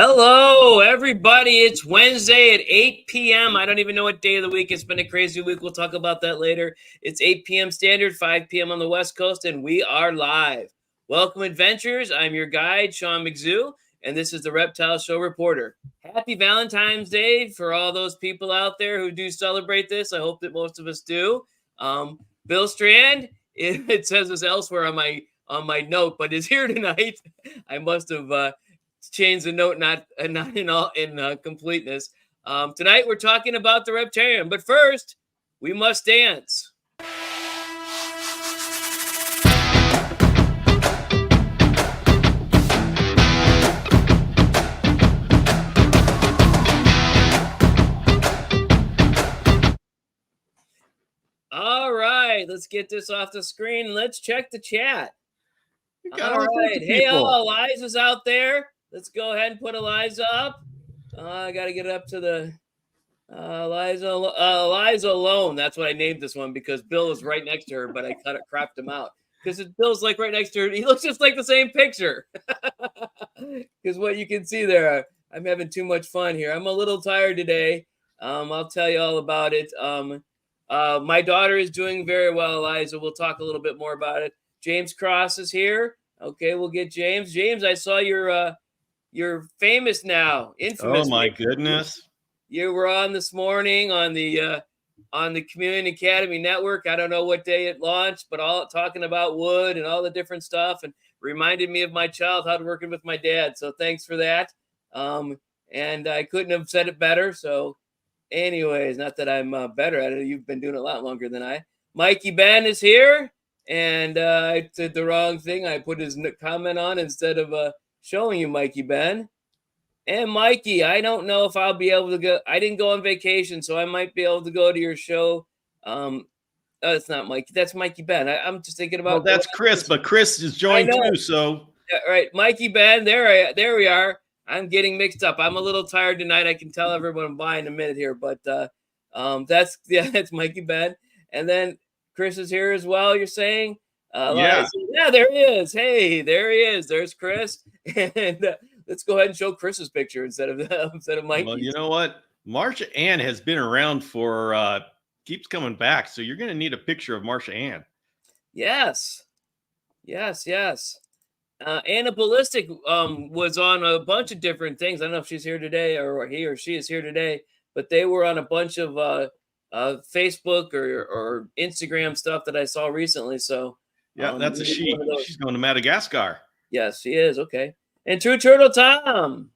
Hello, everybody. It's Wednesday at 8 p.m. I don't even know what day of the week. It's been a crazy week. We'll talk about that later. It's 8 p.m. Standard, 5 p.m. on the West Coast, and we are live. Welcome, adventurers. I'm your guide, Sean McZoo, and this is the Reptile Show Reporter. Happy Valentine's Day for all those people out there who do celebrate this. I hope that most of us do. Bill Stand, it says this elsewhere on my note, but is here tonight. I must have change the note, not in completeness. Tonight we're talking about the Reptarium, but first we must dance. All right, let's get this off the screen. Let's check the chat. All right, hey, Eliza's out there. Let's go ahead and put Eliza up. I got to get it up to the Eliza alone. That's what I named this one because Bill was right next to her, but I cropped him out because Bill's like right next to her. He looks just like the same picture. Because what you can see there, I'm having too much fun here. I'm a little tired today. I'll tell you all about it. My daughter is doing very well, Eliza. We'll talk a little bit more about it. James Cross is here. Okay, we'll get James. James, I saw you're famous now, infamous. Oh my goodness! You were on this morning on the Community Academy Network. I don't know what day it launched, but all talking about wood and all the different stuff, and reminded me of my childhood working with my dad. So thanks for that. And I couldn't have said it better. So, anyways, not that I'm better at it. You've been doing it a lot longer than I. Mikey Ben is here. And I did the wrong thing. I put his comment on instead of showing you Mikey Ben. And Mikey, I don't know if I'll be able to go. I didn't go on vacation, so I might be able to go to your show. It's not Mikey. That's Mikey Ben. I'm just thinking about. Well, that's Chris, but Chris is joined too. So yeah, right, Mikey Ben. There we are. I'm getting mixed up. I'm a little tired tonight. I can tell everyone by in a minute here, but that's Mikey Ben. And then Chris is here as well, you're saying? Yeah, there he is. Hey, there he is. There's Chris. And let's go ahead and show Chris's picture instead of Mikey's. Well, you know what? Marsha Ann has been around for keeps coming back. So you're going to need a picture of Marsha Ann. Yes. Anna Ballistic was on a bunch of different things. I don't know if she's here today or he or she is here today, but they were on a bunch of Facebook or Instagram stuff that I saw recently. So yeah, that's a she. She's going to Madagascar. Yes, she is. Okay. And True Turtle Tom.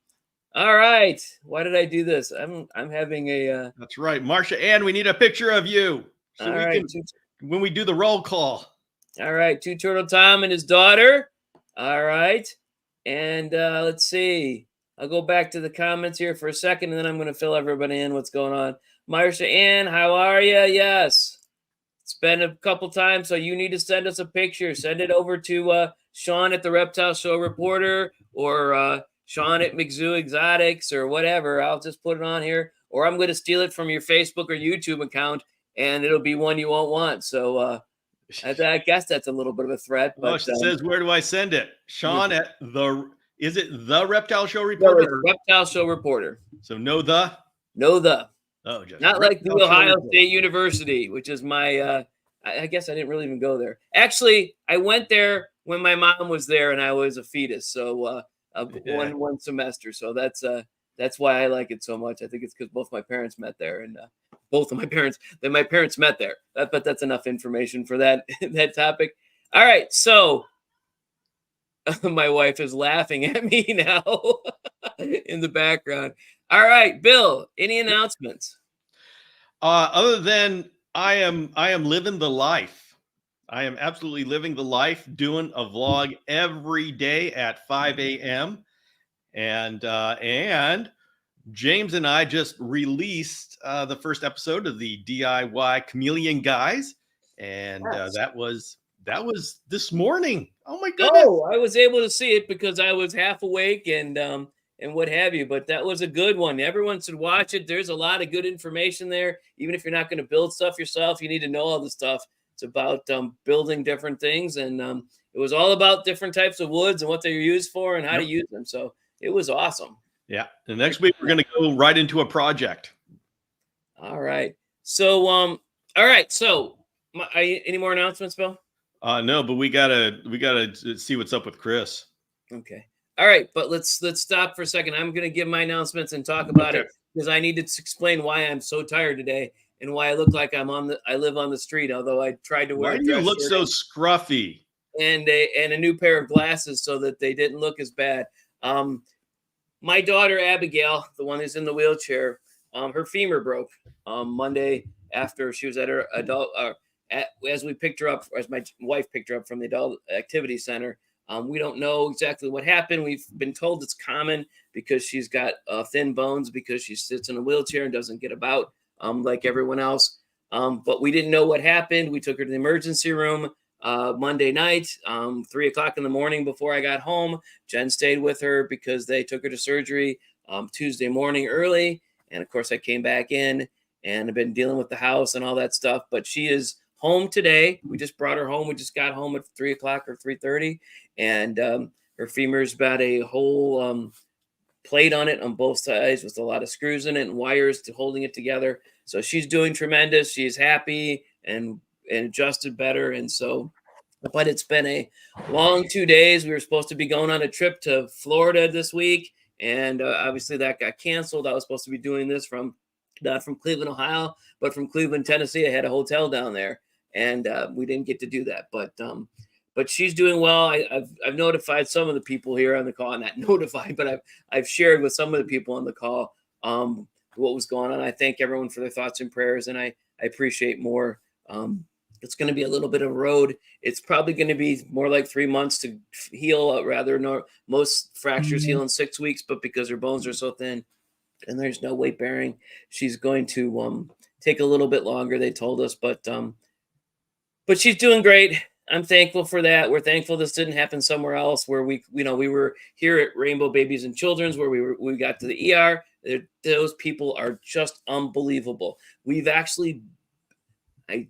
All right. Why did I do this? I'm having a. That's right, Marsha Ann. We need a picture of you so all we right. can when we do the roll call. All right, True Turtle Tom and his daughter. All right, and let's see. I'll go back to the comments here for a second, and then I'm going to fill everybody in what's going on. Marsha Ann, how are you? Yes. It's been a couple times, so you need to send us a picture. Send it over to Sean at the Reptile Show Reporter or Sean at McZoo Exotics or whatever. I'll just put it on here. Or I'm going to steal it from your Facebook or YouTube account, and it'll be one you won't want. So I guess that's a little bit of a threat. But it says, where do I send it? Sean at is it the Reptile Show Reporter? No, Reptile Show Reporter. So no the? Oh, just not like the Ohio State University, which is my, I guess I didn't really even go there. Actually, I went there when my mom was there and I was a fetus. So one semester. So that's why I like it so much. I think it's because both my parents met there and my parents met there. But that's enough information for that topic. All right. So my wife is laughing at me now in the background. All right, Bill, any announcements? Other than I am living the life. I am absolutely living the life, doing a vlog every day at 5 a.m. And James and I just released the first episode of the DIY Chameleon Guys. And that was this morning. Oh my goodness. Oh, I was able to see it because I was half awake and what have you, but that was a good one. Everyone should watch it. There's a lot of good information there. Even if you're not going to build stuff yourself, you need to know all the stuff. It's about building different things, and it was all about different types of woods and what they're used for and how to use them. So it was awesome. Yeah. The next week we're going to go right into a project. All right. So, all right. So, any more announcements, Bill? No, but we gotta see what's up with Chris. Okay. All right, but let's stop for a second. I'm going to give my announcements and talk about it because I need to explain why I'm so tired today and why I look like I live on the street. Although I tried to wear Why do you look so scruffy? And a new pair of glasses so that they didn't look as bad. My daughter Abigail, the one who's in the wheelchair, her femur broke Monday after she was at her adult. As we picked her up, as my wife picked her up from the adult activity center. We don't know exactly what happened. We've been told it's common because she's got thin bones because she sits in a wheelchair and doesn't get about like everyone else. But we didn't know what happened. We took her to the emergency room Monday night, 3:00 in the morning before I got home. Jen stayed with her because they took her to surgery Tuesday morning early. And of course, I came back in and I've been dealing with the house and all that stuff. But she is home today. We just brought her home. We just got home at 3:00 or 3:30. And her femur's about a whole plate on it on both sides with a lot of screws in it and wires to holding it together. So she's doing tremendous. She's happy and adjusted better. And so, but it's been a long 2 days. We were supposed to be going on a trip to Florida this week. And obviously that got canceled. I was supposed to be doing this from not from Cleveland, Ohio, but from Cleveland, Tennessee. I had a hotel down there and we didn't get to do that. But she's doing well. I've notified some of the people here on the call, not notified, but I've shared with some of the people on the call what was going on. I thank everyone for their thoughts and prayers, and I appreciate more. It's going to be a little bit of a road. It's probably going to be more like 3 months to heal. Most fractures heal in 6 weeks, but because her bones are so thin and there's no weight bearing, she's going to take a little bit longer. They told us, but she's doing great. I'm thankful for that. We're thankful this didn't happen somewhere else where we were here at Rainbow Babies and Children's where we got to the ER. Those people are just unbelievable. We've actually, I'm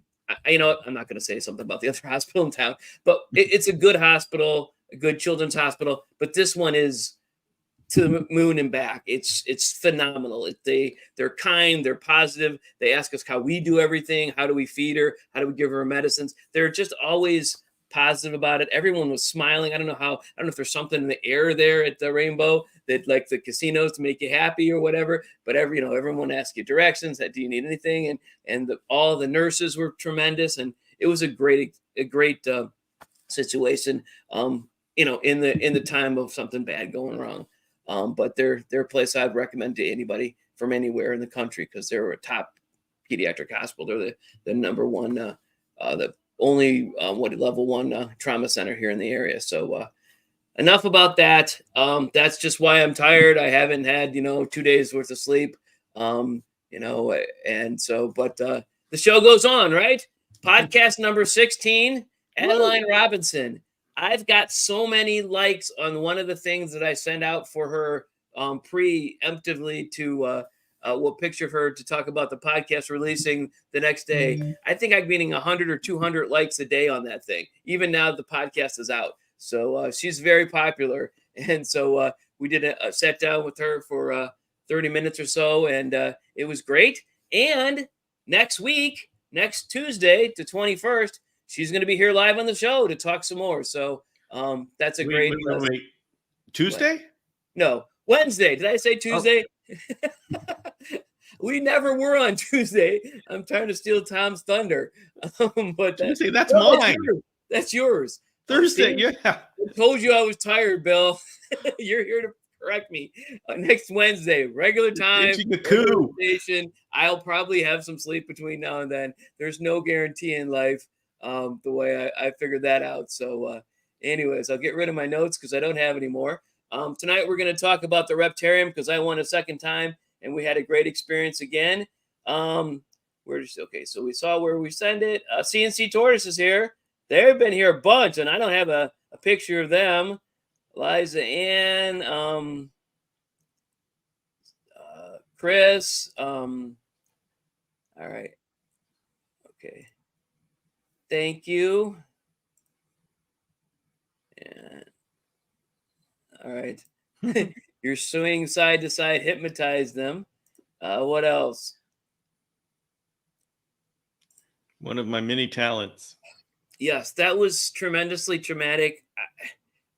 not going to say something about the other hospital in town, but it's a good hospital, a good children's hospital. But this one is to the moon and back. It's phenomenal. They're kind, they're positive. They ask us how we do everything. How do we feed her? How do we give her medicines? They're just always positive about it. Everyone was smiling. I don't know if there's something in the air there at the Rainbow that like the casinos to make you happy or whatever. But everyone asked you directions. That do you need anything? And all the nurses were tremendous. And it was a great situation. In the time of something bad going wrong. But they're a place I'd recommend to anybody from anywhere in the country because they're a top pediatric hospital. They're the number one, the only level 1 trauma center here in the area. So enough about that. That's just why I'm tired. I haven't had 2 days worth of sleep. And so, but the show goes on, right? Podcast number 16, Adeline Robinson. I've got so many likes on one of the things that I send out for her preemptively to we'll picture her to talk about the podcast releasing the next day. I think I'm getting 100 or 200 likes a day on that thing, even now the podcast is out. So she's very popular. And so we did sat down with her for 30 minutes or so, and it was great. And next Tuesday, the 21st, she's going to be here live on the show to talk some more. So that's a great. Wait. Tuesday? No, Wednesday. Did I say Tuesday? Oh. We never were on Tuesday. I'm trying to steal Tom's thunder. But Tuesday, that's mine. That's yours. Thursday, yeah. I told you I was tired, Bill. You're here to correct me. Next Wednesday, regular time, regular station. I'll probably have some sleep between now and then. There's no guarantee in life. The way I figured that out. So anyways, I'll get rid of my notes because I don't have any more. Tonight we're going to talk about the Reptarium because I won a second time and we had a great experience again. Okay, so we saw where we send it. CNC Tortoise is here. They've been here a bunch, and I don't have a picture of them. Liza Ann, Chris. All right. Okay. Thank you. And all right. You're swinging side to side, hypnotize them. What else? One of my many talents. Yes, that was tremendously traumatic.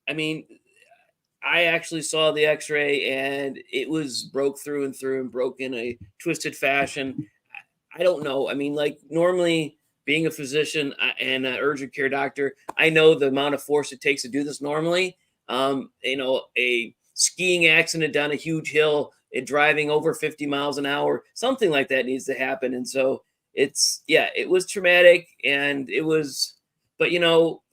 I mean, I actually saw the X-ray and it was broke through and through and broke in a twisted fashion. I don't know. I mean, like normally being a physician and an urgent care doctor, I know the amount of force it takes to do this normally. A skiing accident down a huge hill, driving over 50 miles an hour, something like that needs to happen. And so it was traumatic and it was, but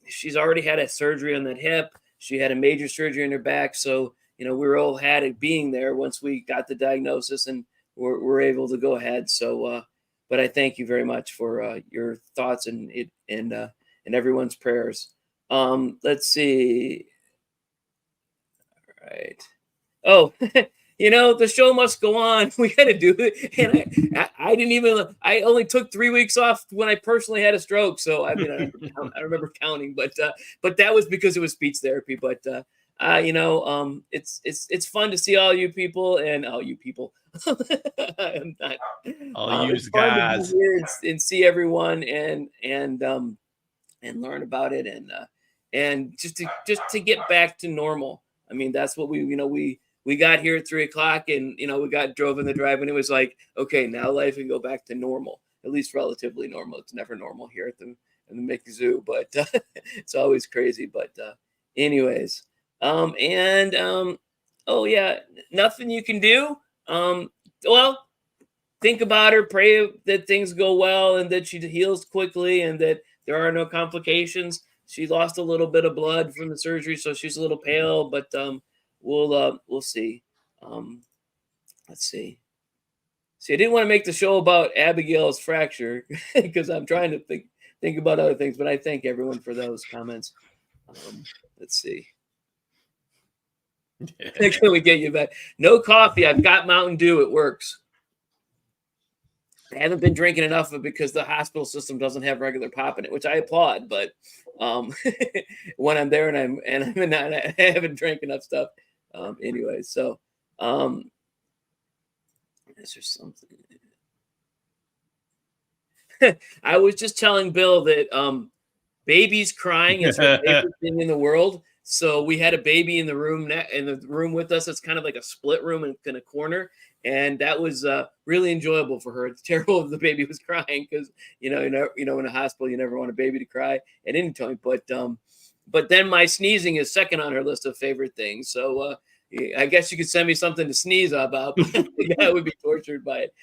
she's already had a surgery on that hip. She had a major surgery in her back. So, we were all had it being there once we got the diagnosis and we're able to go ahead. So, but I thank you very much for your thoughts and everyone's prayers. Let's see. All right. Oh, the show must go on. We got to do it. And I didn't even. I only took 3 weeks off when I personally had a stroke. So I mean, I remember counting, but that was because it was speech therapy. But it's fun to see all you people and all you people. I'm not, All you it's fun to guys. be here and see everyone and learn about it and just to get back to normal. I mean, that's what we got here at 3 o'clock and we drove in the drive and it was like, okay, now life can go back to normal, at least relatively normal. It's never normal here at the McZoo, but it's always crazy. But anyways, oh yeah, nothing you can do. Well, think about her, pray that things go well and that she heals quickly and that there are no complications. She lost a little bit of blood from the surgery, so she's a little pale, but we'll see. Let's see. See, I didn't want to make the show about Abigail's fracture because I'm trying to think about other things, but I thank everyone for those comments. Let's see. Can we get you back? No coffee. I've got Mountain Dew. It works. I haven't been drinking enough of it because the hospital system doesn't have regular pop in it, which I applaud. But when I'm there and I haven't drank enough stuff. Anyway, so is there something? I was just telling Bill that babies crying is her favorite thing in the world. So we had a baby in the room with us. It's kind of like a split room in a corner, and that was really enjoyable for her. It's terrible if the baby was crying because in a hospital you never want a baby to cry at any time. But then my sneezing is second on her list of favorite things. So I guess you could send me something to sneeze about. I would be tortured by it.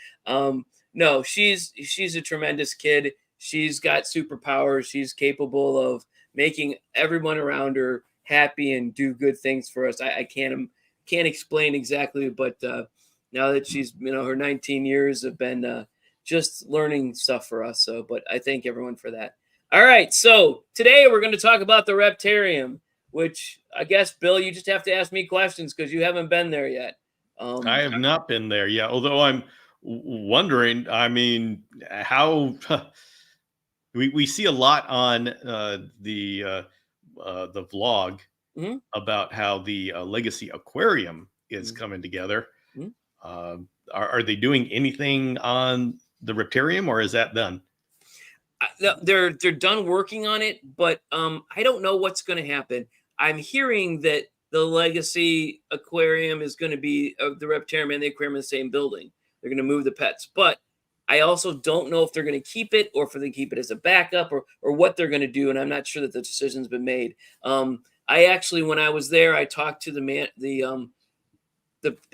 No, she's a tremendous kid. She's got superpowers. She's capable of making everyone around her happy and do good things for us. I can't explain exactly, but now that she's her 19 years have been just learning stuff for us. So, but I thank everyone for that. All right, so today we're going to talk about the Reptarium, which I guess Bill, you just have to ask me questions because you haven't been there yet. I have not been there yet, although I'm wondering. I mean, how we see a lot on the vlog about how the Legacy Aquarium is coming together. Are they doing anything on the Reptarium, or is that done? They're done working on it, but I don't know what's going to happen. I'm hearing that the Legacy Aquarium is going to be the Reptarium and the aquarium in the same building. They're going to move the pets, but I also don't know if they're going to keep it or if they keep it as a backup or what they're going to do. And I'm not sure that the decision's been made. I actually, when I was there, I talked to the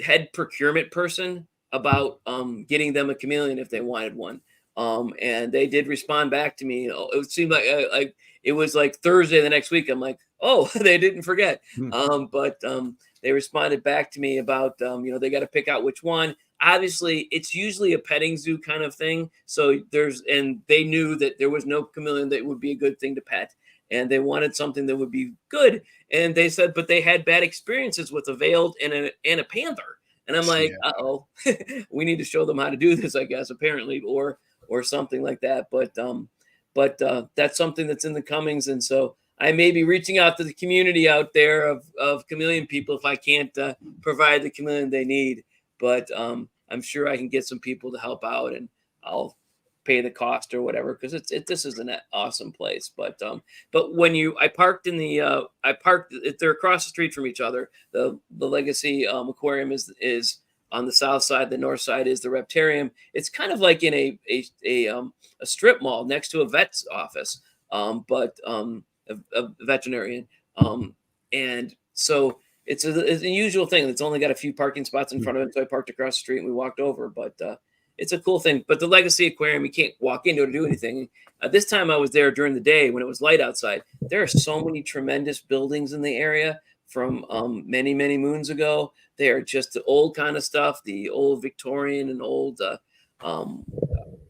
head procurement person about getting them a chameleon if they wanted one. And they did respond back to me. It seemed like it was like Thursday the next week. I'm like, oh, they didn't forget. But they responded back to me about, they got to pick out which one. Obviously, it's usually a petting zoo kind of thing. So they knew that there was no chameleon that would be a good thing to pet. And they wanted something that would be good. And they said, but they had bad experiences with a veiled and a panther. And I'm like, uh-oh, we need to show them how to do this, I guess, apparently, or something like that. But that's something that's in the comings. And so I may be reaching out to the community out there of chameleon people if I can't provide the chameleon they need. But I'm sure I can get some people to help out, and I'll pay the cost or whatever, because this is an awesome place. But when I parked in the they're across the street from each other. The Legacy Aquarium is on the south side. The north side is the Reptarium. It's kind of like in a strip mall next to a vet's office, but a veterinarian, and so it's a usual thing. It's only got a few parking spots in front of it, so I parked across the street and we walked over. But it's a cool thing. But the Legacy Aquarium, you can't walk into it or do anything. This time I was there during the day when it was light outside. There are so many tremendous buildings in the area from many, many moons ago. They are just the old kind of stuff, the old Victorian and old,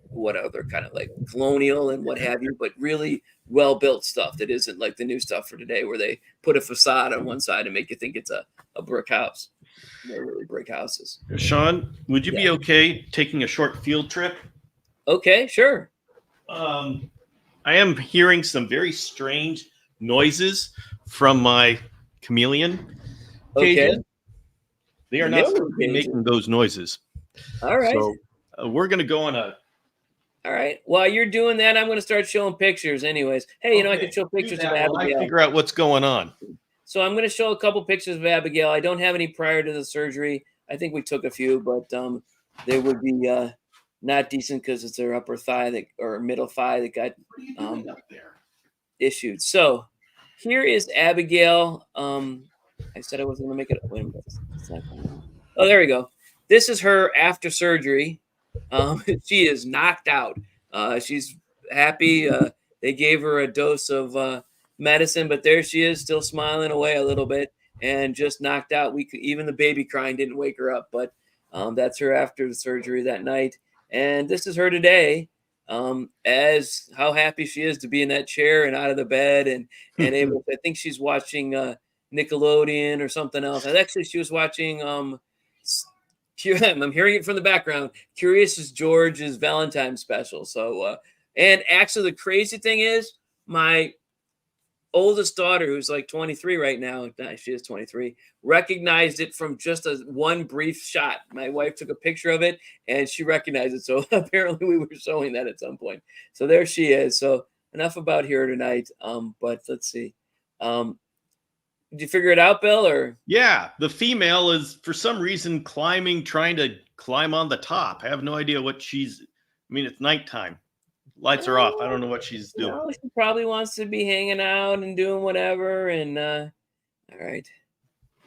what other kind of like colonial and what have you, but really well-built stuff that isn't like the new stuff for today where they put a facade on one side and make you think it's a brick house. They're really brick houses. Sean, would you be okay taking a short field trip? Okay, sure. I am hearing some very strange noises from my chameleon cages. Okay. They are not making those noises. All right. So we're going to go on a... All right. While you're doing that, I'm going to start showing pictures anyways. Hey, I can show pictures of Abigail. I figure out what's going on. So I'm going to show a couple pictures of Abigail. I don't have any prior to the surgery. I think we took a few, but they would be not decent because it's her upper thigh or middle thigh that got issued. So here is Abigail. I said I wasn't going to make it. Wait a minute. Oh, there we go. This is her after surgery. She is knocked out. She's happy. They gave her a dose of medicine, but there she is, still smiling away a little bit and just knocked out. Even the baby crying didn't wake her up, but that's her after the surgery that night. And this is her today, as how happy she is to be in that chair and out of the bed and able. I think she's watching Nickelodeon or something else. And actually, she was watching. I'm hearing it from the background. Curious as George's Valentine's special. So, and actually, the crazy thing is, my oldest daughter, who's like 23 right now, she is 23, recognized it from just one brief shot. My wife took a picture of it and she recognized it. So apparently we were showing that at some point. So there she is. So enough about her tonight. But let's see. Did you figure it out, Bill? Or yeah, the female is for some reason trying to climb on the top. I have no idea what she's. I mean, it's nighttime. Lights are off. I don't know what she's doing. No, she probably wants to be hanging out and doing whatever. And all right.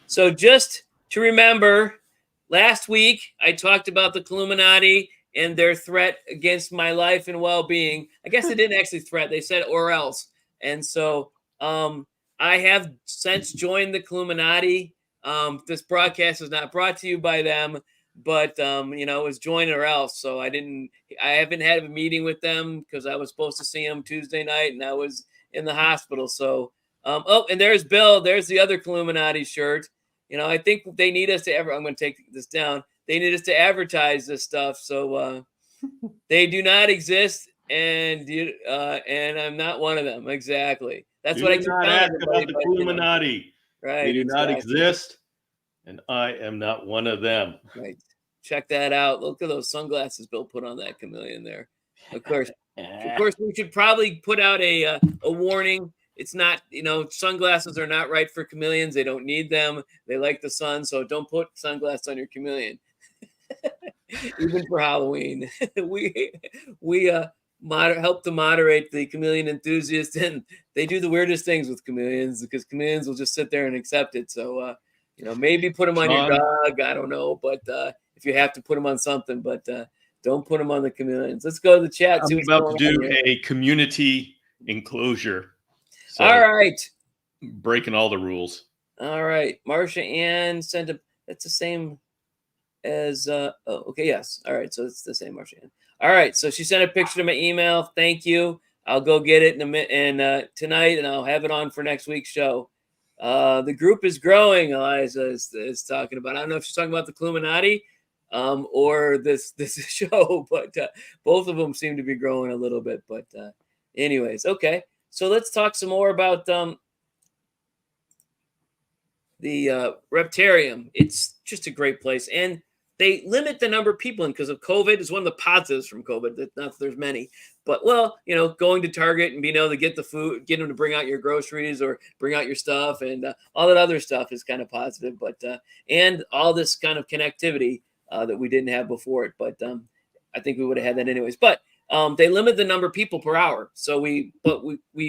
So just to remember, last week I talked about the Illuminati and their threat against my life and well-being. I guess they didn't actually threat. They said or else. And so I have since joined the Illuminati. This broadcast is not brought to you by them, but it was join or else. So I haven't had a meeting with them because I was supposed to see them Tuesday night and I was in the hospital. So and there's Bill. There's the other Illuminati shirt. I think they need us to I'm going to take this down. They need us to advertise this stuff. So they do not exist, and I'm not one of them. Exactly. That's what I keep telling everybody. About the Illuminati. Right. They do not exist, and I am not one of them. Right. Check that out. Look at those sunglasses Bill put on that chameleon there. Of course, we should probably put out a warning. It's not, sunglasses are not right for chameleons. They don't need them. They like the sun, so don't put sunglasses on your chameleon. Even for Halloween, we help to moderate the chameleon enthusiasts, and they do the weirdest things with chameleons because chameleons will just sit there and accept it. So, maybe put them on your dog. I don't know, but if you have to put them on something, but don't put them on the chameleons. Let's go to the chat. I'm about to do a community enclosure. So all right. Breaking all the rules. All right. Marcia Ann sent that's the same as okay, yes. All right. So it's the same Marcia Ann. All right. So she sent a picture to my email. Thank you. I'll go get it tonight and I'll have it on for next week's show. The group is growing, Eliza is talking about. I don't know if she's talking about the Illuminati or this show, but both of them seem to be growing a little bit. But anyways, okay. So let's talk some more about the Reptarium. It's just a great place, and they limit the number of people in because of COVID. Is one of the positives from COVID. That not that there's many, but well, going to Target and being able to get the food, get them to bring out your groceries or bring out your stuff, and all that other stuff is kind of positive. But and all this kind of connectivity that we didn't have before it. But I think we would have had that anyways. But they limit the number of people per hour. So we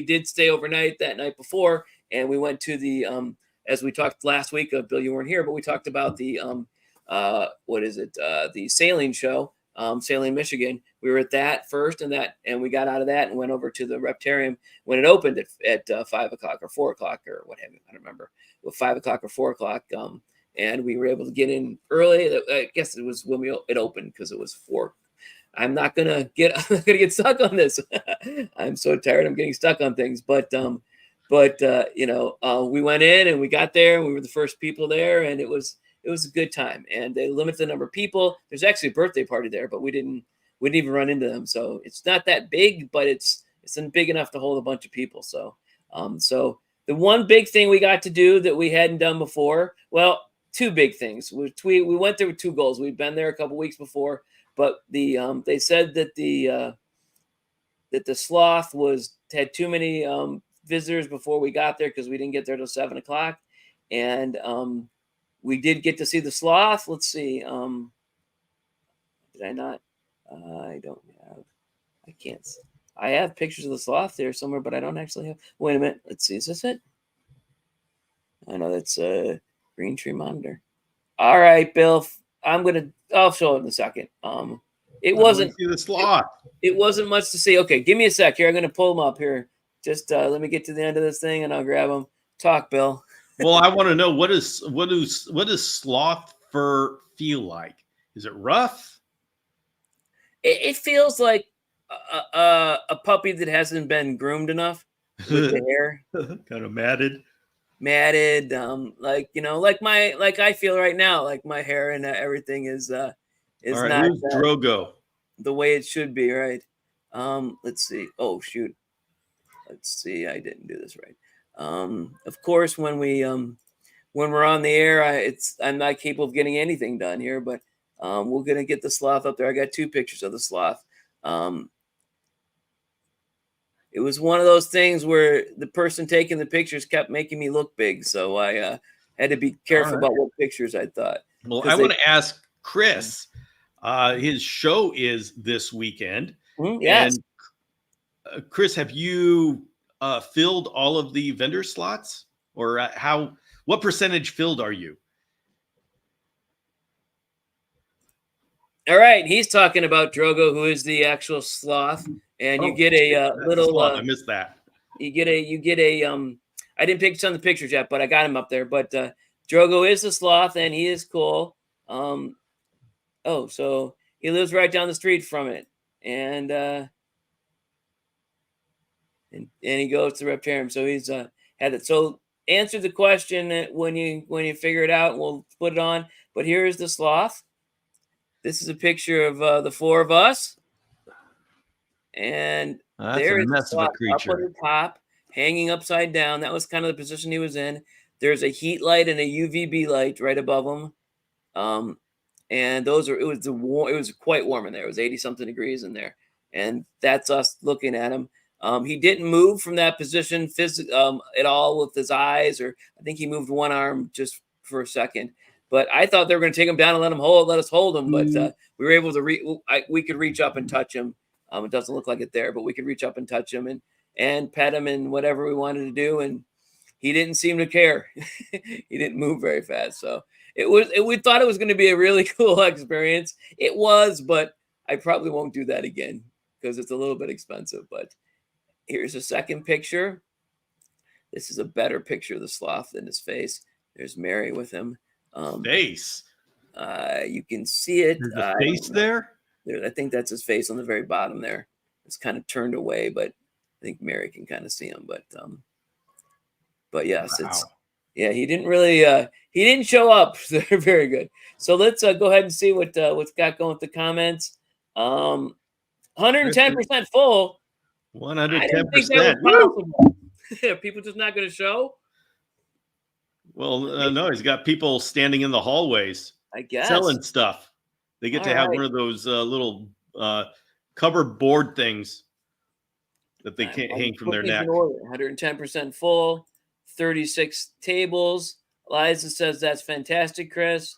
did stay overnight that night before, and we went to the as we talked last week. Bill, you weren't here, but we talked about the what is it? The sailing show, Sailing Michigan. We were at that first, and we got out of that and went over to the Reptarium when it opened at 5 o'clock or 4 o'clock or what have you. I don't remember. Well, 5 o'clock or 4 o'clock. And we were able to get in early. I guess it was when it opened because it was 4. I'm not gonna get stuck on this. I'm so tired. I'm getting stuck on things. But we went in and we got there and we were the first people there, and it was a good time. And they limit the number of people. There's actually a birthday party there, but we didn't even run into them. So it's not that big, but it's big enough to hold a bunch of people. So so the one big thing we got to do that we hadn't done before, well, two big things. We went there with 2 goals. We'd been there a couple weeks before, but they said that the sloth had too many visitors before we got there because we didn't get there till 7 o'clock, and we did get to see the sloth. Let's see. Did I not? I don't have. I can't. I have pictures of the sloth there somewhere, but I don't actually have. Wait a minute. Let's see. Is this it? I know that's a Green Tree Monitor. All right, Bill. I'll show it in a second. It wasn't. See the sloth. It wasn't much to see. Okay, give me a sec here. I'm gonna pull them up here. Just let me get to the end of this thing, and I'll grab them. Talk, Bill. Well, I want to know what does sloth fur feel like? Is it rough? It feels like a puppy that hasn't been groomed enough with the hair. Kind of matted. Like I feel right now, like my hair and everything is All right, not who's Drogo? The way it should be, right? Let's see. Oh shoot. Let's see. I didn't do this right. Of course, when we're on the air, I'm not capable of getting anything done here, but we're gonna get the sloth up there. I got 2 pictures of the sloth. It was one of those things where the person taking the pictures kept making me look big, so I had to be careful about what pictures I thought. Well, I want to ask Chris. His show is this weekend. Yes. And Chris, have you filled all of the vendor slots, or what percentage filled are you? All right, he's talking about Drogo, who is the actual sloth, and you get a little. I missed that. You get a. I didn't pick some of the pictures yet, but I got him up there. But Drogo is the sloth, and he is cool. So he lives right down the street from it, and he goes to Reptarium. So he's had it. So answer the question when you figure it out. We'll put it on. But here is the sloth. This is a picture of the 4 of us, and there is a mess of a creature up on the top, hanging upside down. That was kind of the position he was in. There's a heat light and a UVB light right above him, and it was quite warm in there. It was 80-something degrees in there, and that's us looking at him. He didn't move from that position at all with his eyes, or I think he moved one arm just for a second. But I thought they were going to take him down and let us hold him. But we were able to we could reach up and touch him. It doesn't look like it there, but we could reach up and touch him and pet him and whatever we wanted to do. And he didn't seem to care. He didn't move very fast. So we thought it was going to be a really cool experience. It was, but I probably won't do that again because it's a little bit expensive. But here's a second picture. This is a better picture of the sloth than his face. There's Mary with him. Face. You can see it. There's a face there. I think that's his face on the very bottom there. It's kind of turned away, but I think Mary can kind of see him. But yes, wow. He didn't really he didn't show up. They're very good. So let's go ahead and see what's got going with the comments. 110% full. I didn't think 110%. that was possible. People just not going to show? Well, no, he's got people standing in the hallways I guess. selling stuff. They get to have one of those little cover board things that they can't hang from their neck. 110% full, 36 tables. Liza says that's fantastic, Chris.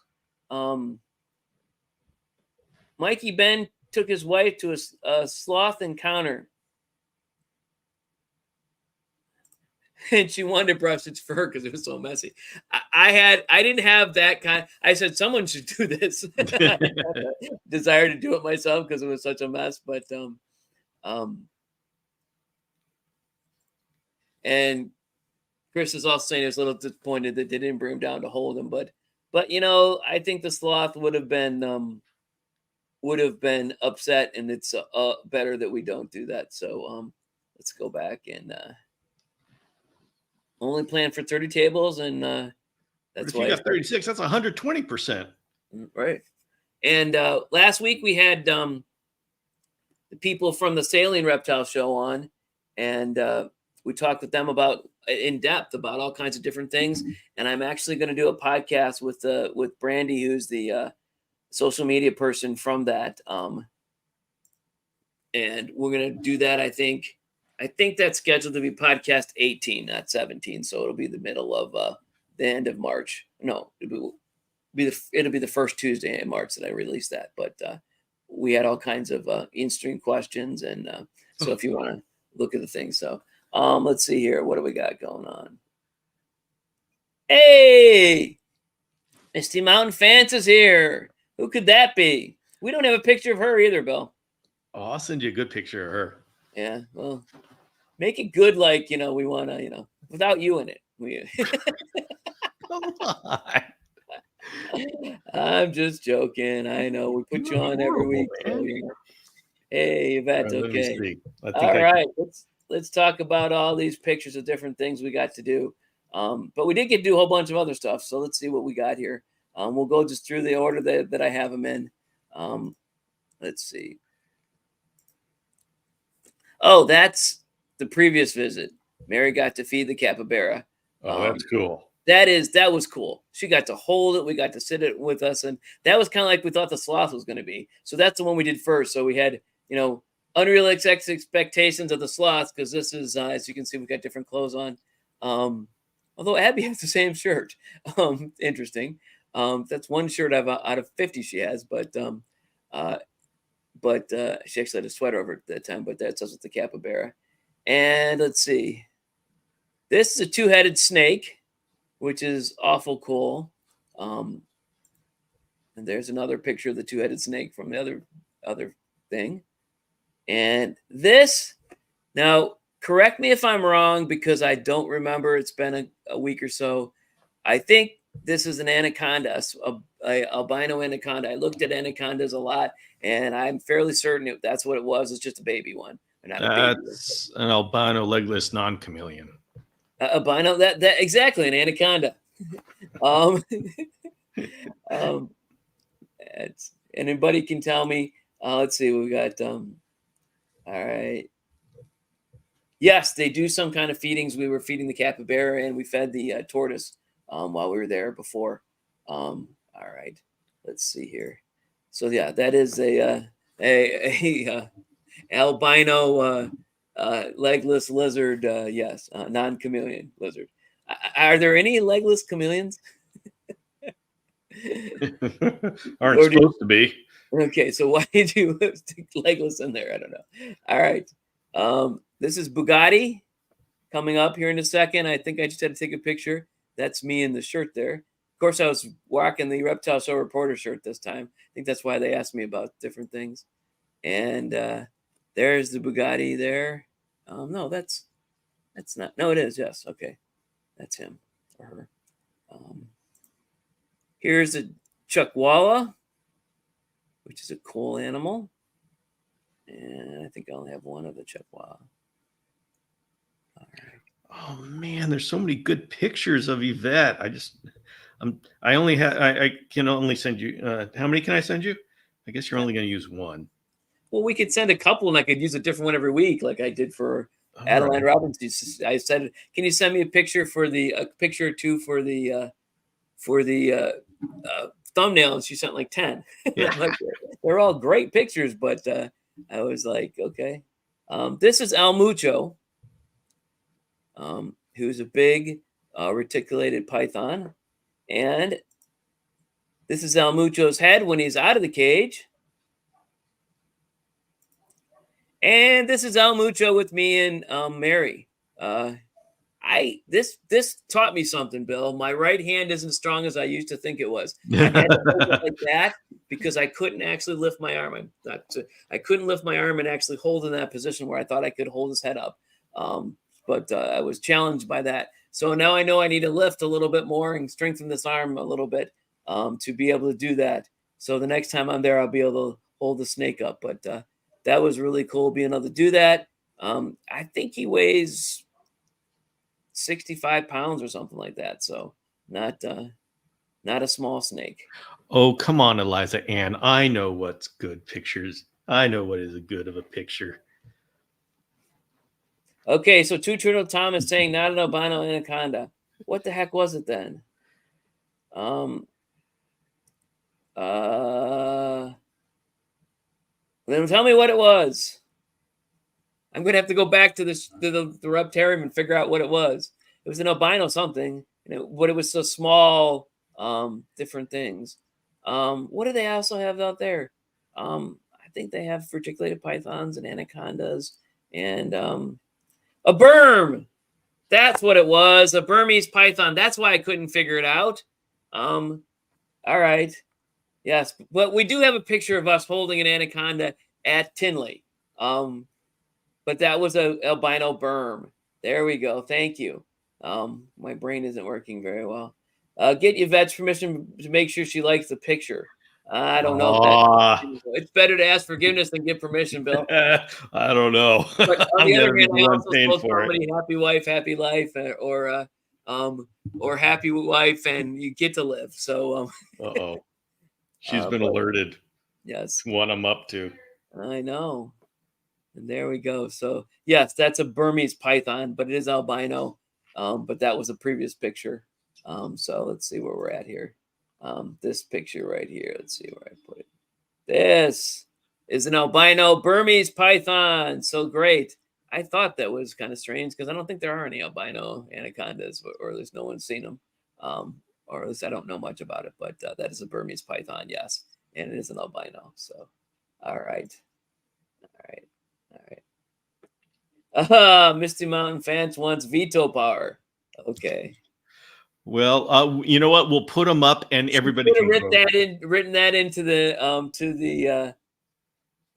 Mikey Ben took his wife to a sloth encounter. And she wanted to brush its fur because it was so messy. I didn't have that kind. I said someone should do this. Desire to do it myself because it was such a mess. But and Chris is also saying he was a little disappointed that they didn't bring him down to hold him. But I think the sloth would have been upset, and it's better that we don't do that. So let's go back and. Only planned for 30 tables, and that's why you got 36. That's 120%. Right. And last week we had the people from the Sailing Reptile Show on, and we talked with them in depth about all kinds of different things. And I'm actually going to do a podcast with Brandy, who's the social media person from that. And we're going to do that, I think that's scheduled to be podcast 18, not 17. So it'll be the middle of the end of March. No, it'll be the first Tuesday in March that I release that. But we had all kinds of in-stream questions, and so if you want to look at the thing. So let's see here. What do we got going on? Hey, Misty Mountain Fans is here. Who could that be? We don't have a picture of her either, Bill. Oh, I'll send you a good picture of her. Yeah, well. Make it good, like, we want to, without you in it. Come on. I'm just joking. I know. We put you on every week. So, hey, Yvette, right, okay. All right. Let's talk about all these pictures of different things we got to do. But we did get to do a whole bunch of other stuff. So let's see what we got here. We'll go just through the order that I have them in. Let's see. Oh, that's the previous visit. Mary got to feed the capybara. Oh, that's cool. That was cool. She got to hold it. We got to sit it with us, and that was kind of like we thought the sloth was going to be. So that's the one we did first. So we had unrealistic expectations of the sloth, because this is as you can see, we got different clothes on. Although Abby has the same shirt. Interesting. That's one shirt out of 50 she has, but she actually had a sweater over at that time. But that's us with the capybara. And let's see. This is a two-headed snake, which is awful cool. And there's another picture of the two-headed snake from the other thing. And this, now, correct me if I'm wrong, because I don't remember. It's been a week or so. I think this is an anaconda, a albino anaconda. I looked at anacondas a lot, and I'm fairly certain that's what it was. It's just a baby one. That's an albino legless non-chameleon. Albino, that exactly, an anaconda. Anybody can tell me. Let's see, we got. All right. Yes, they do some kind of feedings. We were feeding the capybara, and we fed the tortoise while we were there before. All right, let's see here. So yeah, that is a albino legless lizard. Yes, non-chameleon lizard. Are there any legless chameleons? Aren't supposed to be. Okay, so why did you stick legless in there? I don't know. All right. This is Bugatti coming up here in a second. I think I just had to take a picture. That's me in the shirt there. Of course, I was rocking the Reptile Show reporter shirt this time. I think that's why they asked me about different things. And there's the Bugatti there. No, that's not. No, it is. Yes. Okay. That's him or her. Here's a Chuckwalla, which is a cool animal. And I think I only have one of the Chuckwalla. All right. Oh man, there's so many good pictures of Yvette. I can only send you. How many can I send you? I guess you're only going to use one. well, we could send a couple, and I could use a different one every week, like I did for Adeline Robbins. I said, can you send me a picture for a picture or two for the thumbnail? And she sent like 10. Yeah. Like, they're all great pictures, but I was like, okay. This is El Mucho, who's a big reticulated python. And this is El Mucho's head when he's out of the cage. And this is El Mucho with me and Mary. This taught me something, Bill. My right hand isn't as strong as I used to think it was. I had to hold it like that because I couldn't actually lift my arm. I couldn't lift my arm and actually hold in that position where I thought I could hold his head up. But I was challenged by that. So now I know I need to lift a little bit more and strengthen this arm a little bit to be able to do that. So the next time I'm there, I'll be able to hold the snake up. But that was really cool being able to do that. I think he weighs 65 pounds or something like that. So not a small snake. Oh, come on, Eliza Ann. I know what's good pictures. I know what is a good of a picture. Okay, so Two Turtle Tom is saying not an albino anaconda. What the heck was it then? Then tell me what it was. I'm gonna have to go back to the Reptarium and figure out what it was. It was an albino something, but it was so small. Different things. What do they also have out there? I think they have reticulated pythons and anacondas and a berm. That's what it was. A Burmese python. That's why I couldn't figure it out. All right. Yes, but we do have a picture of us holding an anaconda at Tinley. But that was a albino berm. There we go. Thank you. My brain isn't working very well. Get Yvette's permission to make sure she likes the picture. I don't know. It's better to ask forgiveness than get permission, Bill. I don't know. But on the other hand, I also told for somebody happy wife, happy life, or happy wife, and you get to live. So, uh-oh. She's been alerted. Yes. To what I'm up to. I know. And there we go. So, yes, that's a Burmese python, but it is albino. But that was a previous picture. So let's see where we're at here. This picture right here. Let's see where I put it. This is an albino Burmese python. So great. I thought that was kind of strange because I don't think there are any albino anacondas, or at least no one's seen them. Or at least I don't know much about it. But that is a Burmese python, yes. And it is an albino. So, all right. Misty Mountain Fans wants veto power. Okay. Well, you know what? We'll put them up, and everybody can written that into the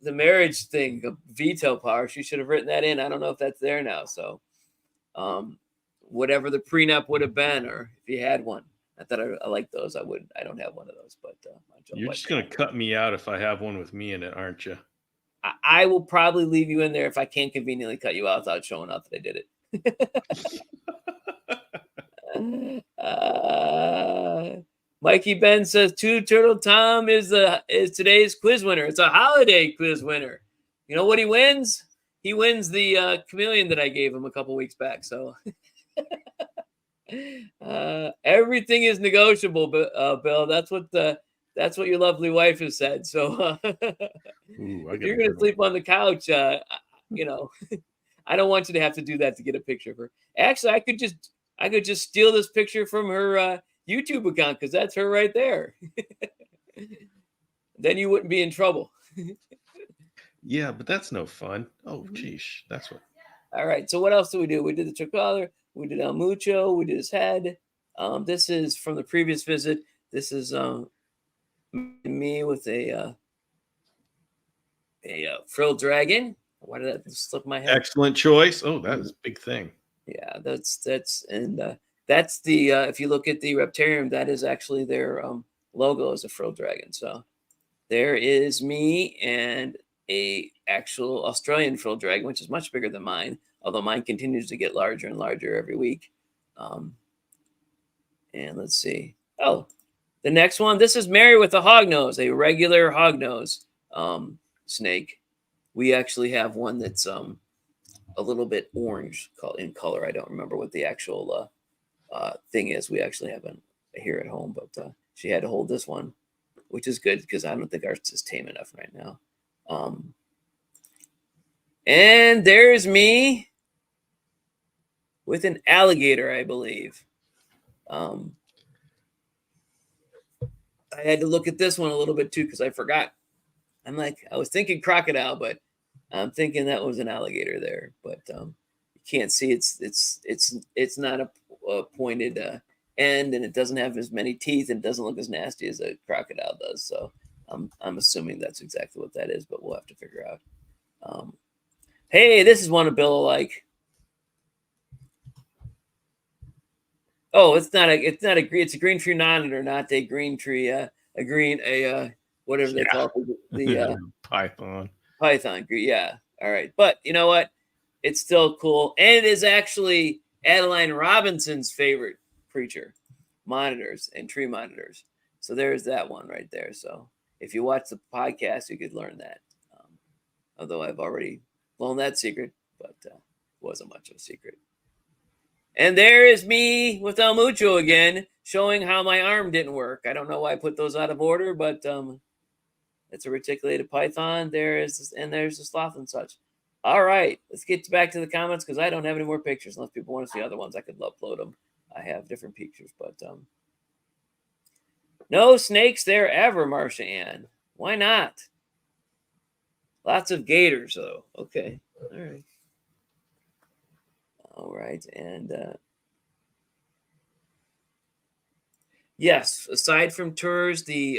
marriage thing of veto power. She should have written that in. I don't know if that's there now. So, whatever the prenup would have been, or if you had one. Not that I like those. I don't have one of those, but you're just gonna cut me out if I have one with me in it, aren't you? I will probably leave you in there if I can't conveniently cut you out without showing off that I did it. Mikey Ben says Two Turtle Tom is today's quiz winner. It's a holiday quiz winner. You know what he wins? He wins the chameleon that I gave him a couple weeks back. So everything is negotiable, Bill. That's what your lovely wife has said. So if you're going to sleep on the couch, I don't want you to have to do that to get a picture of her. Actually, I could just steal this picture from her YouTube account because that's her right there. Then you wouldn't be in trouble. Yeah, but that's no fun. Oh, geez, that's what. All right. So what else did we do? We did the tricolor. We did El Mucho. We did his head. This is from the previous visit. This is me with a frilled dragon. Why did that slip my head? Excellent choice. Oh, that is a big thing. Yeah, that's the if you look at the Reptarium, that is actually their logo is a frilled dragon. So there is me and a actual Australian frilled dragon, which is much bigger than mine, although mine continues to get larger and larger every week. And let's see. Oh, the next one. This is Mary with a hognose, a regular hognose snake. we actually have one that's a little bit orange in color. I don't remember what the actual thing is. We actually have one here at home, but she had to hold this one, which is good because I don't think ours is tame enough right now. And there's me with an alligator, I believe. I had to look at this one a little bit too because I forgot. I was thinking crocodile, but I'm thinking that was an alligator there. But you can't see it's not a pointed end, and it doesn't have as many teeth, and it doesn't look as nasty as a crocodile does. So I'm assuming that's exactly what that is, but we'll have to figure out. Hey, this is one of Bill alike. Oh, it's a green tree monitor, not a green tree, whatever they call it, the python. Yeah. All right. But you know what? It's still cool. And it is actually Adeline Robinson's favorite creature, monitors and tree monitors. So there's that one right there. So if you watch the podcast, you could learn that. Although I've already blown that secret, but it wasn't much of a secret. And there is me with El Mucho again, showing how my arm didn't work. I don't know why I put those out of order, but it's a reticulated python. There's the sloth and such. All right, let's get back to the comments because I don't have any more pictures. Unless people want to see other ones, I could upload them. I have different pictures, but no snakes there ever, Marcia Ann. Why not? Lots of gators, though. Okay, all right. All right, and yes, aside from tours, they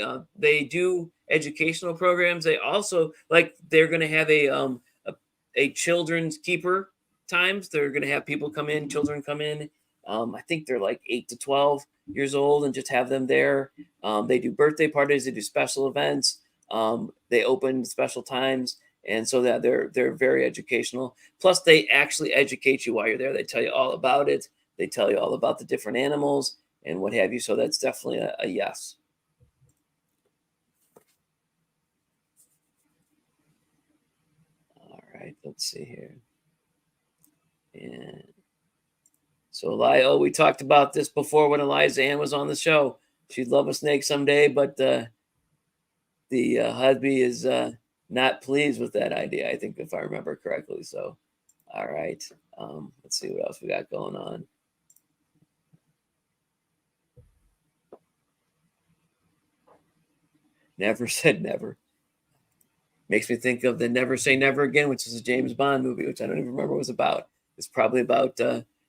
do educational programs. They also they're going to have a children's keeper times. They're going to have people come in, children come in. I think they're like 8 to 12 years old, and just have them there. They do birthday parties. They do special events. They open special times. And so that they're very educational. Plus, they actually educate you while you're there. They tell you all about it. They tell you all about the different animals and what have you. So that's definitely a yes. All right, let's see here. And so we talked about this before when Eliza Ann was on the show. She'd love a snake someday, but the husband is not pleased with that idea, I think, if I remember correctly. So, all right. Let's see what else we got going on. Never Said Never. Makes me think of the Never Say Never Again, which is a James Bond movie, which I don't even remember what it was about. It's probably about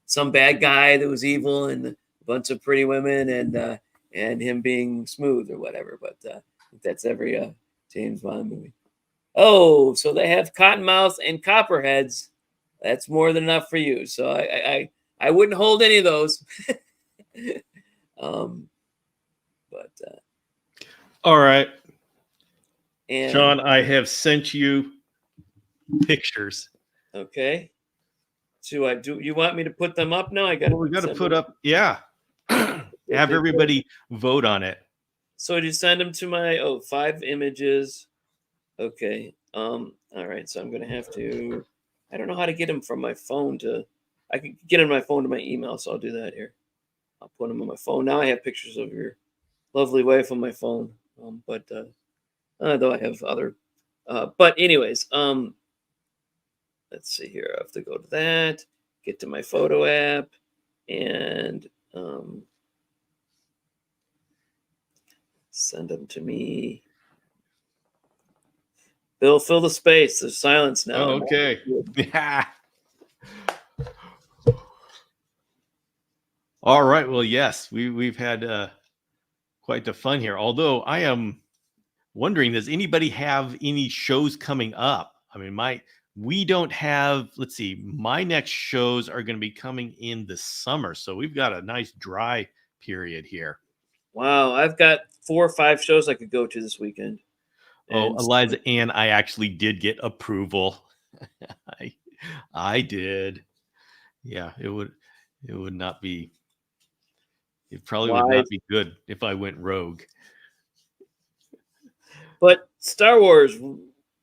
some bad guy that was evil and a bunch of pretty women and him being smooth or whatever. But that's every James Bond movie. Oh, so they have cottonmouth and copperheads. That's more than enough for you. So I wouldn't hold any of those. All right. And Sean, I have sent you pictures. Okay. So you want me to put them up now? We got to put up. Yeah. Have everybody vote on it. So you send them to my 5 images. Okay. All right. So I'm gonna have to. I don't know how to get them from my phone to. I can get on my phone to my email, so I'll do that here. I'll put them on my phone. Now I have pictures of your lovely wife on my phone. Though I have other. But anyways, let's see here. I have to go to that. Get to my photo app, and send them to me. Bill, fill the space. There's silence now. Oh, okay. Yeah. All right. Well, yes, we've had quite the fun here. Although I am wondering, does anybody have any shows coming up? I mean, we don't have. Let's see. My next shows are going to be coming in the summer, so we've got a nice dry period here. Wow, I've got 4 or 5 shows I could go to this weekend. Oh, Eliza Ann, I actually did get approval. I did. Yeah, it would not be. It probably would not be good if I went rogue. But Star Wars,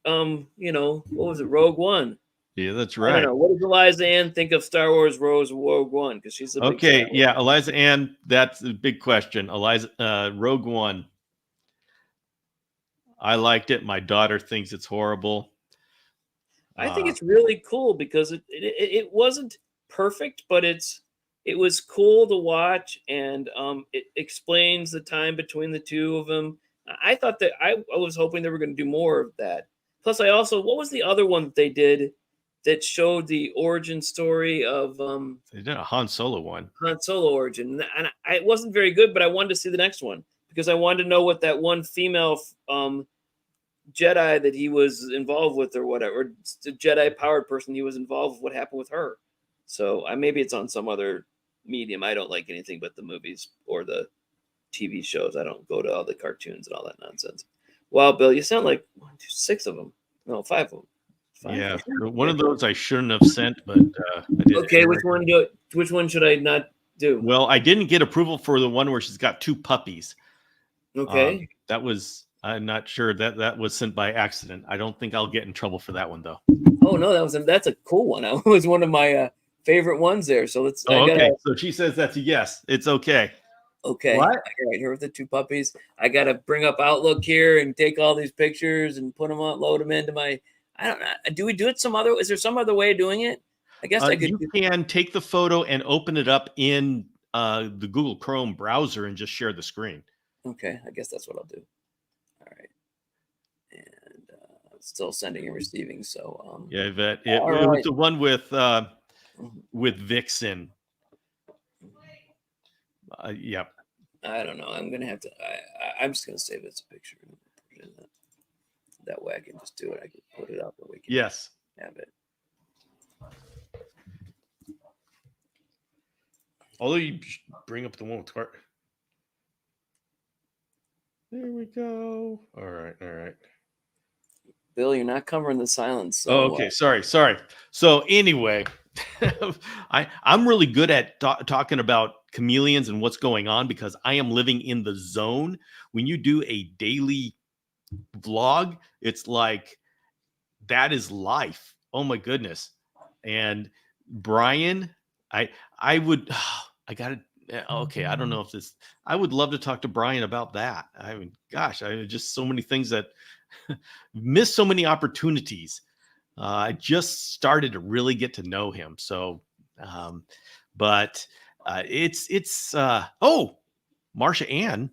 what was it, Rogue One? Yeah, that's I don't right. know. What does Eliza Ann think of Star Wars Rogue One? Because she's a big fan. Okay, yeah, Eliza Ann, that's a big question. Rogue One. I liked it. My daughter thinks it's horrible. I think it's really cool because it wasn't perfect, but it was cool to watch, and it explains the time between the two of them. I thought that I was hoping they were going to do more of that. Plus, I also, what was the other one that they did that showed the origin story of They did a Han Solo one. Han Solo origin, and it wasn't very good, but I wanted to see the next one because I wanted to know what that one female Jedi that he was involved with, or whatever, the Jedi powered person he was involved with, what happened with her. So maybe it's on some other medium. I don't like anything but the movies or the TV shows. I don't go to all the cartoons and all that nonsense. Wow, Bill, you sound like 6 of them. No, 5 of them. 5? Yeah, one of those I shouldn't have sent, but I did. Okay, which one should I not do? Well, I didn't get approval for the one where she's got 2 puppies. Okay. That was, I'm not sure that was sent by accident. I don't think I'll get in trouble for that one though. Oh no, that's a cool one. That was one of my favorite ones there. So let's. Okay, so she says that's a yes. It's okay. Okay. What? All right, here with the 2 puppies. I got to bring up Outlook here and take all these pictures and put them on, load them into my. I don't know. Do we do it some other? Is there some other way of doing it? I guess I could. You can take the photo and open it up in the Google Chrome browser and just share the screen. Okay, I guess that's what I'll do. All right. And still sending and receiving. So yeah, it was the one with Vixen. Yeah. I don't know. I'm gonna have to. I'm just gonna save it as a picture. That way, I can just do it. I can put it up, and we can have it. Although you bring up the one with cart. There we go. All right. Bill, you're not covering the silence. So, okay. Sorry. So anyway, I'm really good at talking about chameleons and what's going on because I am living in the zone. When you do a daily vlog, it's like that is life. Oh my goodness. And Brian, I gotta, okay, I don't know if this, I would love to talk to Brian about that. I mean, gosh, I just so many things that missed, so many opportunities. I just started to really get to know him. So, but it's Marsha Ann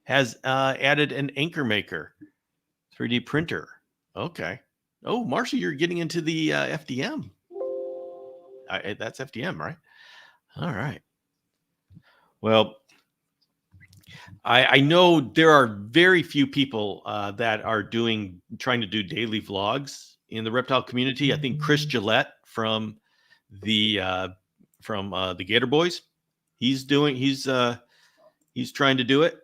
has added an anchor maker 3D printer. Okay. Oh, Marsha, you're getting into the FDM. That's FDM, right? All right. Well, I know there are very few people that are trying to do daily vlogs in the reptile community. I think Chris Gillette from the Gator Boys, he's trying to do it.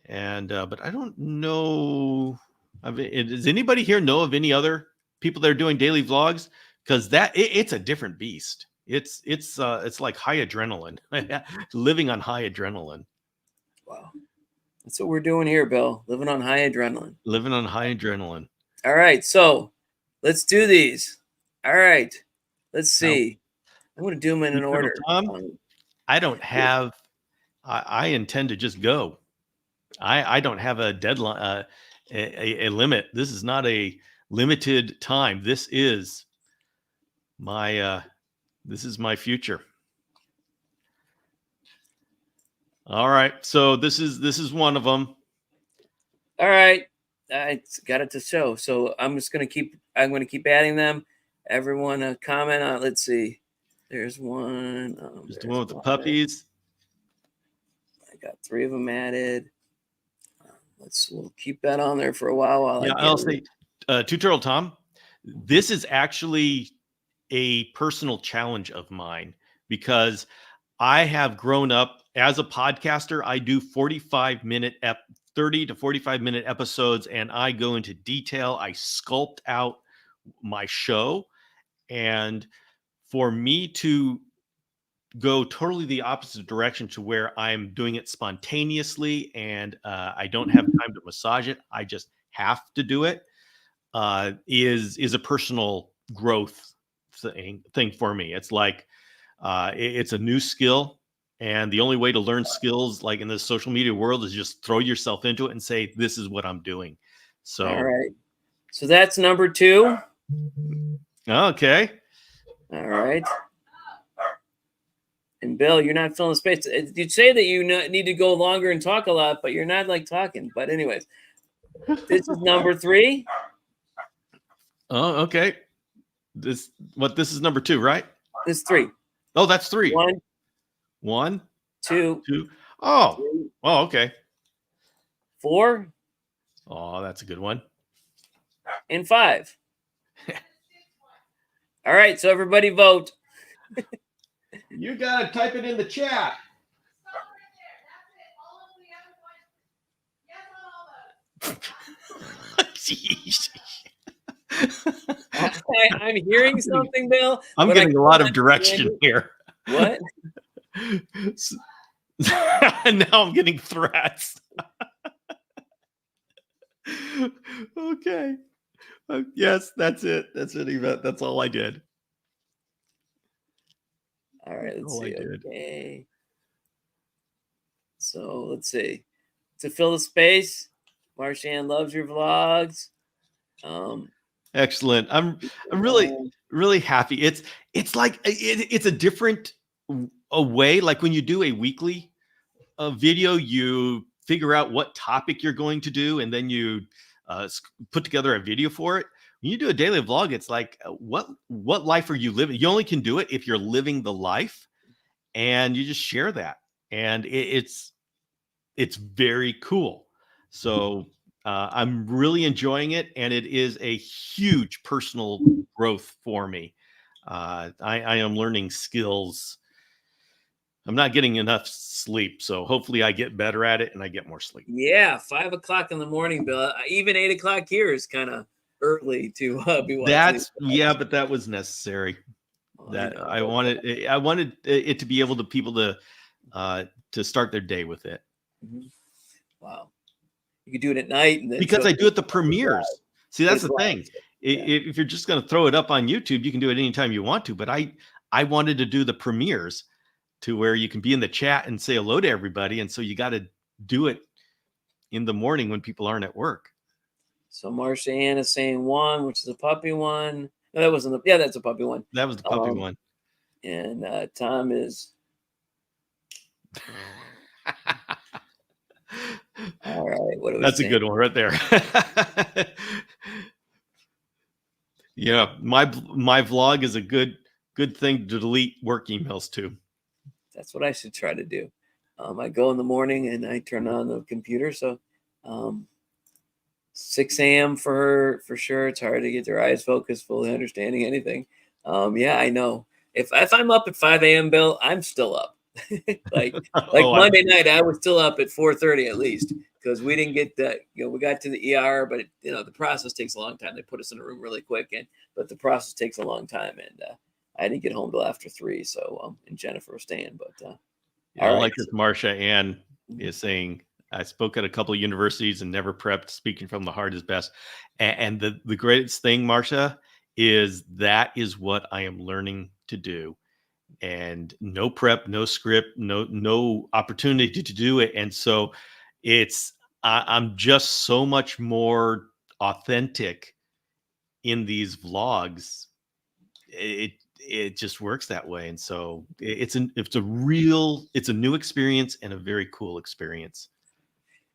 And but I don't know. Does anybody here know of any other people that are doing daily vlogs? Because it's a different beast. It's like high adrenaline, living on high adrenaline. Wow, that's what we're doing here, Bill. Living on high adrenaline. Living on high adrenaline. All right, so let's do these. All right, let's see. I'm going to do them in an order. I don't have. I intend to just go. I don't have a deadline, a limit. This is not a limited time. This is my future. All right. So this is one of them. All right. I got it to show. So I'm going to keep adding them. Everyone comment on, let's see. There's one. Just the one with the puppies. I got 3 of them added. We'll keep that on there for a while. I'll say, Two Turtle Tom, this is actually a personal challenge of mine because I have grown up as a podcaster. I do 30 to 45 minute episodes, and I go into detail. I sculpt out my show, and for me to go totally the opposite direction to where I'm doing it spontaneously and I don't have time to massage it, I just have to do it. is a personal growth thing for me. It's like it's a new skill, and the only way to learn skills, like in the social media world, is just throw yourself into it and say, "This is what I'm doing." So, all right. So that's number 2. Okay. All right. And Bill, you're not filling space. You'd say that you need to go longer and talk a lot, but you're not like talking. But anyways, this is number 3. Oh, okay. This is number 2, right? This is 3. Oh, that's 3. 1, 2. 2, Oh. 3, Oh, okay. 4. Oh, that's a good one. And 5. All right, so everybody vote. You gotta type it in the chat. Jeez. I'm hearing something, Bill. I'm getting a lot of direction here. What? And now I'm getting threats. Okay. Yes, that's it. That's it, Yvette. That's all I did. All right, let's see. Okay. So let's see. To fill the space, Marshan loves your vlogs. Excellent. I'm really happy. It's like it's a different a way. Like when you do a weekly video, you figure out what topic you're going to do, and then you put together a video for it. When you do a daily vlog, it's like what life are you living? You only can do it if you're living the life, and you just share that, and it's very cool. So I'm really enjoying it, and it is a huge personal growth for me. I am learning skills. I'm not getting enough sleep, so hopefully I get better at it and I get more sleep. Yeah, 5 o'clock in the morning, Bill. Even 8 o'clock here is kind of early to be watching. But that was necessary. I wanted it to be able to people to start their day with it. Mm-hmm. Wow, you could do it at night, and then because I do it the premieres. See, that's the thing. Yeah. If you're just going to throw it up on YouTube, you can do it anytime you want to. But I wanted to do the premieres to where you can be in the chat and say hello to everybody, and so you got to do it in the morning when people aren't at work. So Marsha Ann is saying 1, which is a puppy one. No, that wasn't. Yeah, that's a puppy one. That was the puppy one. And Tom is. All right. What That's a good one right there. Yeah, my vlog is a good thing to delete work emails too. That's what I should try to do. I go in the morning and I turn on the computer. So 6 a.m. for her, for sure. It's hard to get their eyes focused, fully understanding anything. Yeah, I know. If I'm up at 5 a.m., Bill, I'm still up. like Monday night, I was still up at 4:30 at least, because we didn't get the, we got to the ER, but the process takes a long time. They put us in a room really quick, but the process takes a long time, and I didn't get home till after 3. So and Jennifer was staying, but I like this. Marsha Ann is saying, I spoke at a couple of universities and never prepped. Speaking from the heart is best. And the greatest thing, Marsha, is that is what I am learning to do. And no prep, no script, no opportunity to do it. And so I'm just so much more authentic in these vlogs. It just works that way. And so it's a new experience and a very cool experience.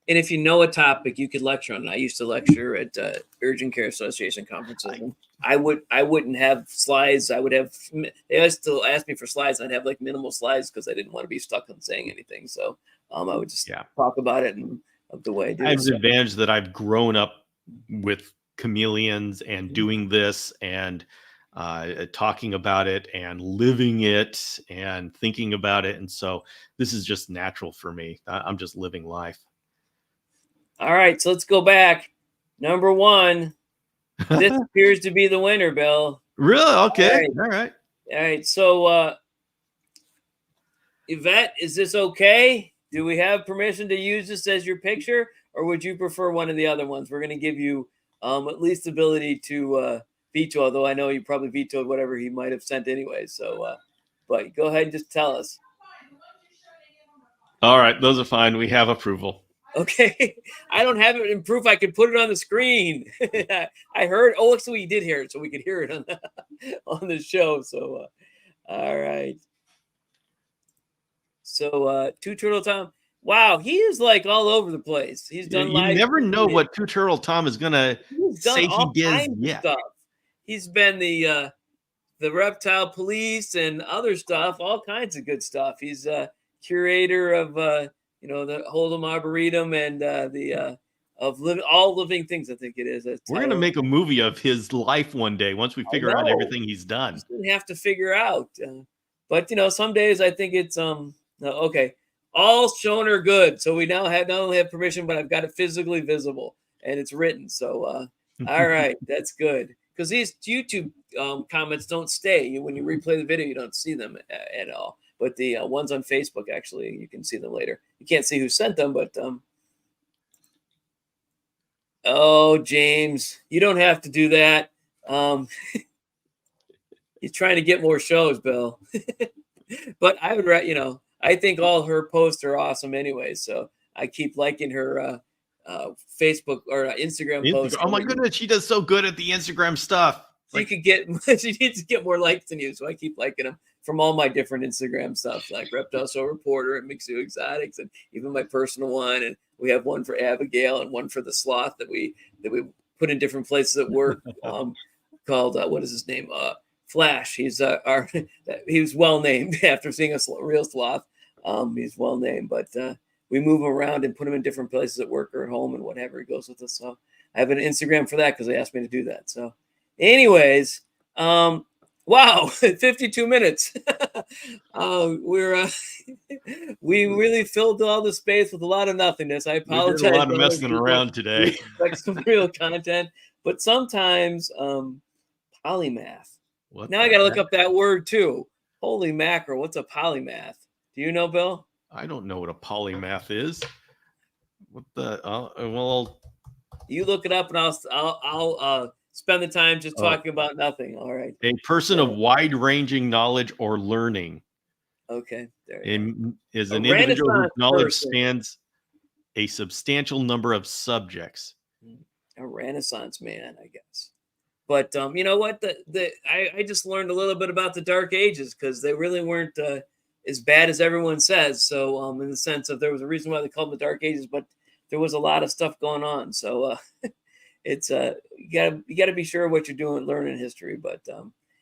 And if you know a topic, you could lecture on it. I used to lecture at Urgent Care Association conferences. I wouldn't have slides. I would have, they still ask me for slides. I'd have like minimal slides because I didn't want to be stuck on saying anything. So I would just talk about it and of the way I do. I have the advantage that I've grown up with chameleons and doing this and talking about it and living it and thinking about it. And so this is just natural for me. I'm just living life. All right, so let's go back. Number 1. This appears to be the winner, Bill. Really? Okay. All right. So, Yvette, is this okay? Do we have permission to use this as your picture, or would you prefer one of the other ones? We're going to give you at least ability to veto, although I know you probably vetoed whatever he might have sent anyway. So, but go ahead and just tell us. All right, those are fine. We have approval. Okay, I don't have it in proof. I could put it on the screen. I heard. Oh, so we did hear it, so we could hear it on the show. So, all right. So, Two Turtle Tom. Wow, he is like all over the place. He's done You live. never know what Two Turtle Tom is gonna say he does yet. Stuff. He's been the reptile police and other stuff, all kinds of good stuff. He's curator of the Hold'em Arboretum and the of all living things. I think it is. We're gonna make a movie of his life one day once we figure out everything he's done. Just gonna have to figure out. But some days I think it's okay. All shown are good. So we now not only have permission, but I've got it physically visible and it's written. So all right, that's good. Because these YouTube comments don't stay. When you replay the video, you don't see them at all. But the ones on Facebook, actually, you can see them later. You can't see who sent them, but oh, James, you don't have to do that. He's trying to get more shows, Bill. But I would, I think all her posts are awesome anyway. So I keep liking her Facebook or Instagram posts. Oh my goodness, she does so good at the Instagram stuff. She needs to get more likes than you, so I keep liking them from all my different Instagram stuff, like Reptile Show Reporter and McZoo Exotics, and even my personal one. And we have one for Abigail and one for the sloth that we put in different places at work. Called what is his name? Flash. He's he was well named after seeing a real sloth. He's well named, but we move him around and put him in different places at work or at home and whatever. He goes with us. So I have an Instagram for that because they asked me to do that. So, anyways, wow, 52 minutes. We really filled all the space with a lot of nothingness. I apologize. We did a lot of messing around today. Like some real content, but sometimes polymath. Now I got to look up that word too. Holy mackerel! What's a polymath? Do you know, Bill? I don't know what a polymath is. What the? Well, you look it up, and I'll spend the time just talking about nothing. All right. A person of wide-ranging knowledge or learning. Okay. There is an individual whose knowledge spans a substantial number of subjects. A Renaissance man, I guess. But you know what? I just learned a little bit about the Dark Ages because they really weren't as bad as everyone says. So in the sense of there was a reason why they called them the Dark Ages, but there was a lot of stuff going on. So it's you gotta be sure what you're doing, learning history. But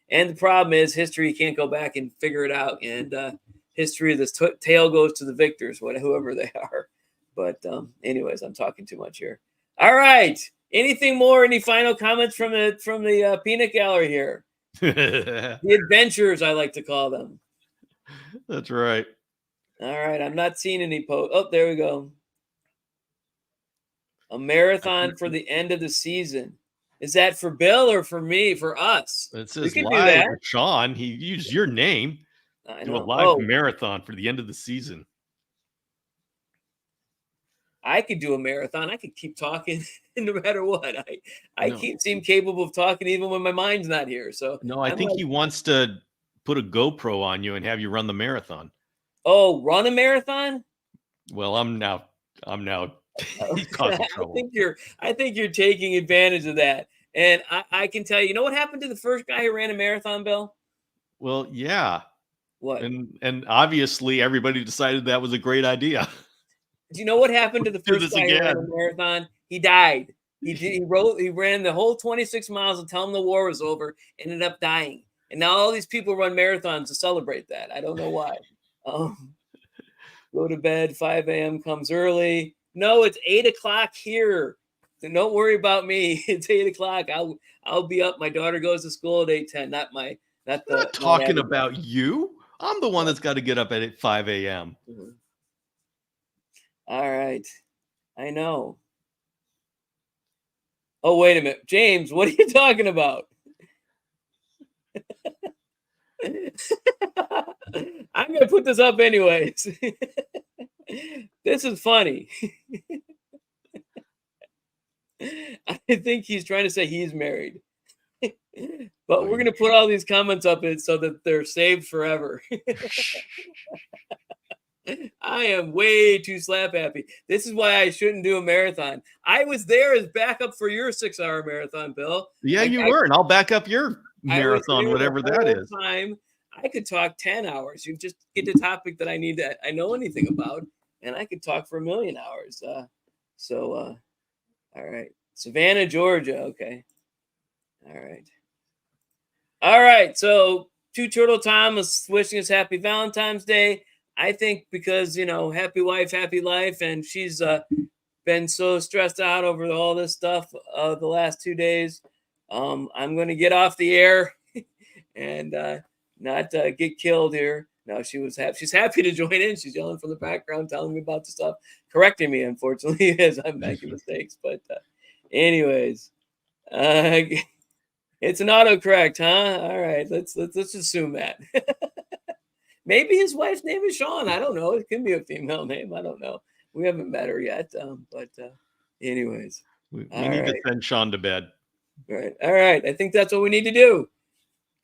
and the problem is history, you can't go back and figure it out. And history, the tale goes to the victors, whoever they are. But anyways, I'm talking too much here. All right. Anything more? Any final comments from the peanut gallery here? The adventurers, I like to call them. That's right. All right. I'm not seeing any posts. Oh, there we go. A marathon for the end of the season. Is that for Bill or for me? For us? It says live, Sean. He used your name. Do a live marathon for the end of the season. I could do a marathon. I could keep talking no matter what. I seem capable of talking even when my mind's not here. So no, I think he wants to put a GoPro on you and have you run the marathon. Oh, run a marathon? Well, I'm now causing trouble. I think you're taking advantage of that. And I can tell you know what happened to the first guy who ran a marathon, Bill? Well, yeah. What? And obviously everybody decided that was a great idea. Do you know what happened to the first guy who ran a marathon? He died. He ran the whole 26 miles until the war was over, ended up dying. And now all these people run marathons to celebrate that. I don't know why. Go to bed, 5 a.m. comes early. No, it's 8 o'clock here. So don't worry about me. It's 8 o'clock. I'll be up. My daughter goes to school at 8:10. I'm not talking about you. I'm the one that's got to get up at 5 a.m. Mm-hmm. All right. I know. Oh, wait a minute. James, what are you talking about? I'm going to put this up anyways. This is funny. I think he's trying to say he's married. But we're going to put all these comments up so that they're saved forever. I am way too slap happy. This is why I shouldn't do a marathon. I was there as backup for your 6-hour marathon, Bill. Yeah, you were, and I'll back up your marathon, whatever that is. Time I could talk 10 hours. You just get the topic that I know anything about, and I could talk for a million hours. All right. Savannah, Georgia. Okay. All right. So, Two Turtle Tom is wishing us happy Valentine's Day. I think because, happy wife, happy life. And she's been so stressed out over all this stuff the last 2 days. I'm going to get off the air and not get killed here. No, she's happy to join in. She's yelling from the background, telling me about the stuff, correcting me, unfortunately, as I'm making mistakes. But anyways, it's an autocorrect, huh? All right, let's assume that. Maybe his wife's name is Sean. I don't know. It could be a female name. I don't know. We haven't met her yet. But anyways, we need to send Sean to bed. All right. I think that's what we need to do.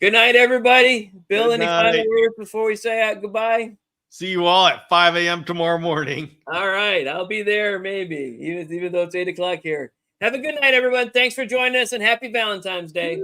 Good night, everybody. Bill, any final words before we say goodbye? See you all at 5 a.m. tomorrow morning. All right. I'll be there maybe, even though it's 8 o'clock here. Have a good night, everyone. Thanks for joining us, and happy Valentine's Day.